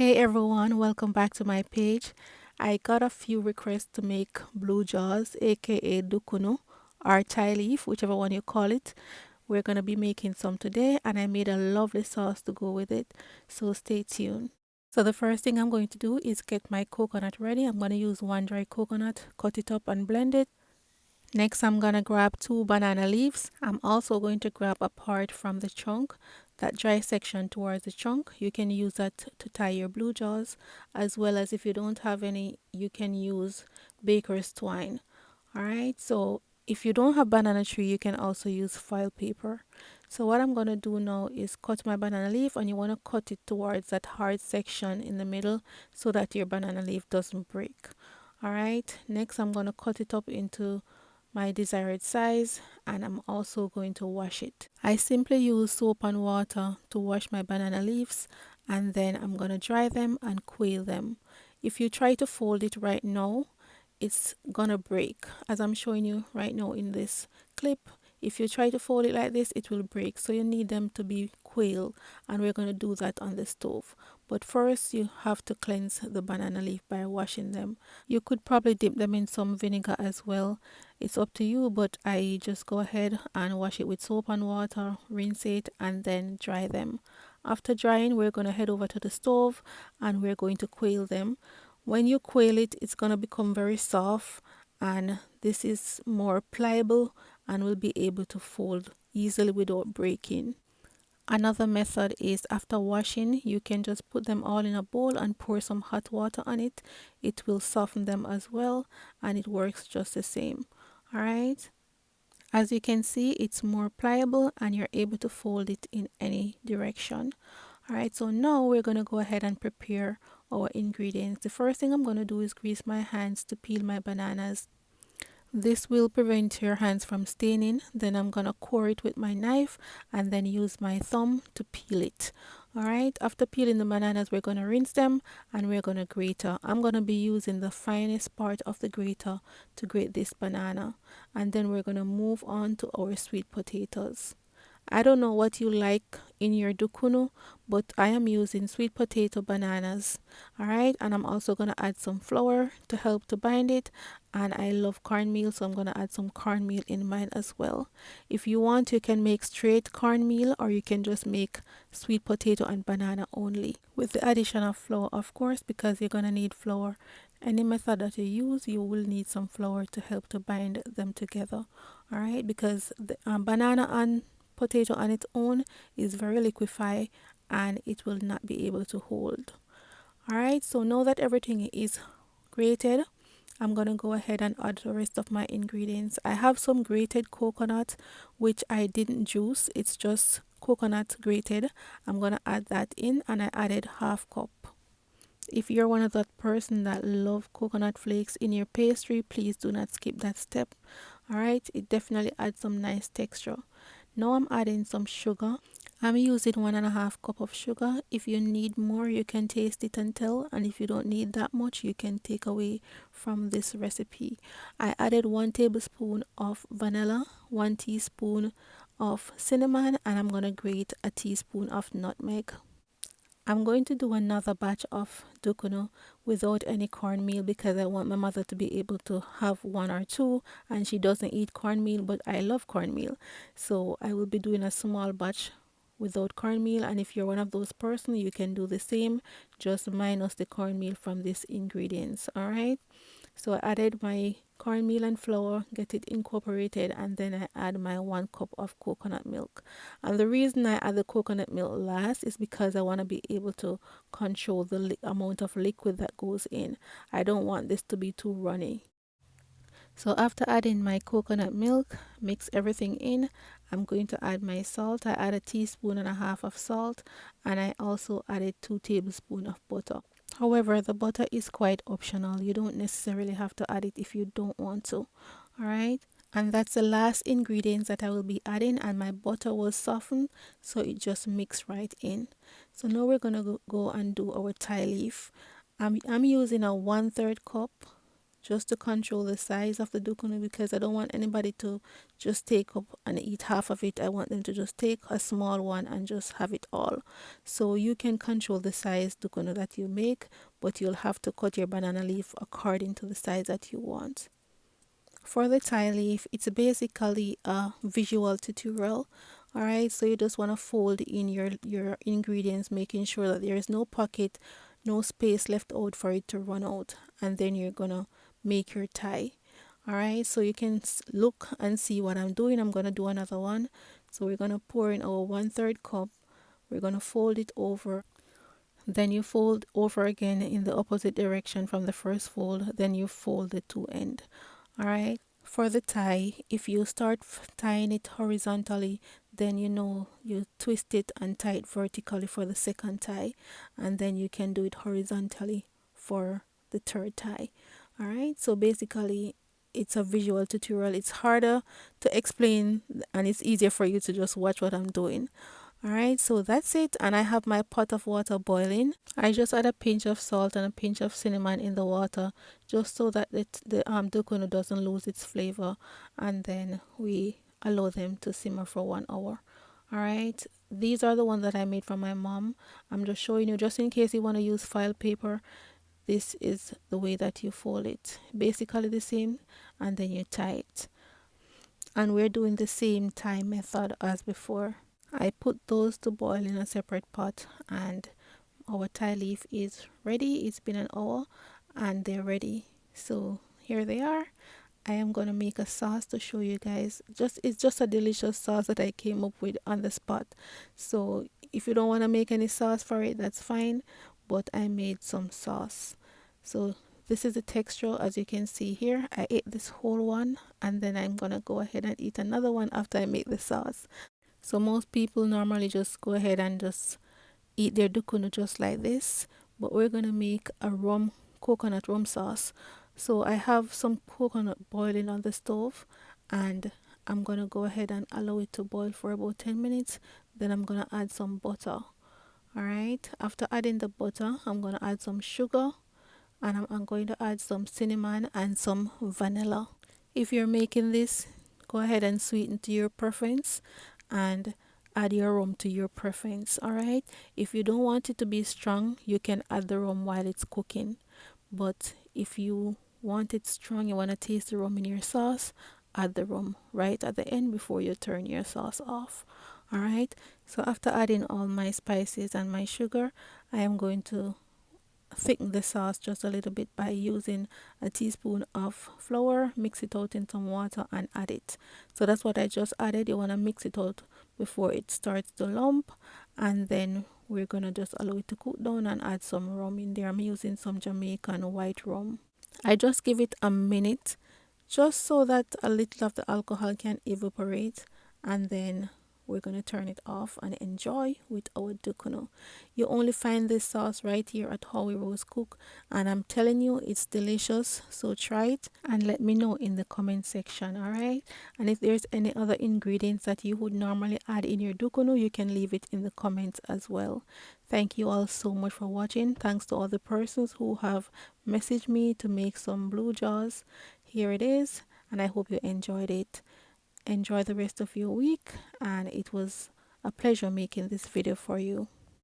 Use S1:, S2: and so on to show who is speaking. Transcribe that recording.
S1: Hey everyone, welcome back to my page. I got a few requests to make blue jaws, aka Dukunu, or Thai leaf, whichever one you call it. We're going to be making some today, and I made a lovely sauce to go with it, so stay tuned. So the first thing I'm going to do is get my coconut ready. I'm going to use one dry coconut, cut it up and blend it. Next, I'm going to grab 2 banana leaves. I'm also going to grab a part from the chunk, that dry section towards the chunk. You can use that to tie your blue jaws, as well as if you don't have any, you can use baker's twine. All right, so if you don't have banana tree, you can also use foil paper. So what I'm going to do now is cut my banana leaf, and you want to cut it towards that hard section in the middle so that your banana leaf doesn't break. All right, next I'm going to cut it up into my desired size, and I'm also going to wash it. I simply use soap and water to wash my banana leaves, and then I'm going to dry them and quail them. If you try to fold it right now, it's gonna break, as I'm showing you right now in this clip. If you try to fold it like this, it will break, so you need them to be quail, and we're going to do that on the stove. But first you have to cleanse the banana leaf by washing them. You could probably dip them in some vinegar as well. It's up to you, but I just go ahead and wash it with soap and water, rinse it, and then dry them. After drying, we're going to head over to the stove and we're going to quail them. When you quail it, it's going to become very soft, and this is more pliable and will be able to fold easily without breaking. Another method is, after washing, you can just put them all in a bowl and pour some hot water on it. It will soften them as well, and it works just the same. All right. As you can see, it's more pliable and you're able to fold it in any direction. All right, so now we're going to go ahead and prepare our ingredients. The first thing I'm going to do is grease my hands to peel my bananas. This will prevent your hands from staining. Then I'm going to core it with my knife and then use my thumb to peel it. All right, after peeling the bananas, we're going to rinse them and we're going to grater. I'm going to be using the finest part of the grater to grate this banana. And then we're going to move on to our sweet potatoes. I don't know what you like in your dukunu, but I am using sweet potato bananas. All right, and I'm also going to add some flour to help to bind it. And I love cornmeal, so I'm going to add some cornmeal in mine as well. If you want, you can make straight cornmeal, or you can just make sweet potato and banana only, with the addition of flour, of course, because you're going to need flour. Any method that you use, you will need some flour to help to bind them together. All right, because the banana and potato on its own is very liquefied and it will not be able to hold. All right, so now that everything is grated, I'm going to go ahead and add the rest of my ingredients. I have some grated coconut which I didn't juice, it's just coconut grated. I'm going to add that in, and I added half cup. If you're one of that person that love coconut flakes in your pastry, please do not skip that step. All right, it definitely adds some nice texture. Now I'm adding some sugar. I'm using 1.5 cup of sugar. If you need more, you can taste it and tell, and if you don't need that much, you can take away from this recipe. I added 1 tablespoon of vanilla, 1 teaspoon of cinnamon, and I'm gonna grate a teaspoon of nutmeg. I'm going to do another batch of dukunu without any cornmeal because I want my mother to be able to have one or two, and she doesn't eat cornmeal, but I love cornmeal. So I will be doing a small batch without cornmeal, and if you're one of those persons, you can do the same, just minus the cornmeal from these ingredients. All right, so I added my cornmeal and flour, get it incorporated, and then I add my 1 cup of coconut milk. And the reason I add the coconut milk last is because I want to be able to control the amount of liquid that goes in. I don't want this to be too runny. So after adding my coconut milk, mix everything in. I'm going to add my salt. I add 1.5 teaspoons of salt, and I also added 2 tablespoons of butter. However, the butter is quite optional. You don't necessarily have to add it if you don't want to. All right. And that's the last ingredients that I will be adding, and my butter was softened, so it just mixed right in. So now we're gonna go and do our Thai leaf. I'm using a 1/3 cup just to control the size of the dukunu, because I don't want anybody to just take up and eat half of it. I want them to just take a small one and just have it all. So you can control the size dukunu that you make, but you'll have to cut your banana leaf according to the size that you want. For the Thai leaf, it's basically a visual tutorial. Alright, so you just want to fold in your ingredients, making sure that there is no pocket, no space left out for it to run out, and then you're gonna make your Thai. Alright, so you can look and see what I'm doing. I'm gonna do another one. So we're gonna pour in our 1/3 cup. We're gonna fold it over. Then you fold over again in the opposite direction from the first fold. Then you fold the two end. Alright, for the tie, if you start tying it horizontally, then you twist it and tie it vertically for the second tie, and then you can do it horizontally for the third tie. Alright, so basically it's a visual tutorial. It's harder to explain and it's easier for you to just watch what I'm doing. Alright, so that's it, and I have my pot of water boiling. I just add a pinch of salt and a pinch of cinnamon in the water, just so that the dukunu doesn't lose its flavor, and then we allow them to simmer for 1 hour. Alright, these are the ones that I made for my mom. I'm just showing you, just in case you want to use file paper. This is the way that you fold it, basically the same, and then you tie it. And we're doing the same tie method as before. I put those to boil in a separate pot, and our Thai leaf is ready. It's been an hour and they're ready. So here they are. I am gonna make a sauce to show you guys. It's just a delicious sauce that I came up with on the spot. So if you don't want to make any sauce for it, that's fine. But I made some sauce. So this is the texture, as you can see here. I ate this whole one, and then I'm gonna go ahead and eat another one after I make the sauce. So most people normally just go ahead and just eat their dukunu just like this, but we're gonna make a coconut rum sauce. So I have some coconut boiling on the stove, and I'm gonna go ahead and allow it to boil for about 10 minutes. Then I'm gonna add some butter. Alright, after adding the butter, I'm gonna add some sugar, and I'm going to add some cinnamon and some vanilla. If you're making this, go ahead and sweeten to your preference, and add your rum to your preference. Alright, if you don't want it to be strong, you can add the rum while it's cooking, but if you want it strong, you want to taste the rum in your sauce, add the rum right at the end before you turn your sauce off. Alright, so after adding all my spices and my sugar, I am going to thicken the sauce just a little bit by using a teaspoon of flour, mix it out in some water and add it. So that's what I just added. You want to mix it out before it starts to lump, and then we're gonna just allow it to cool down and add some rum in there. I'm using some Jamaican white rum. I just give it a minute just so that a little of the alcohol can evaporate, and then we're going to turn it off and enjoy with our dukunu. You only find this sauce right here at Howie Rose Cook, and I'm telling you, it's delicious. So try it and let me know in the comment section. Alright, and if there's any other ingredients that you would normally add in your dukunu, you can leave it in the comments as well. Thank you all so much for watching. Thanks to all the persons who have messaged me to make some blue jaws. Here it is, and I hope you enjoyed it. Enjoy the rest of your week, and it was a pleasure making this video for you.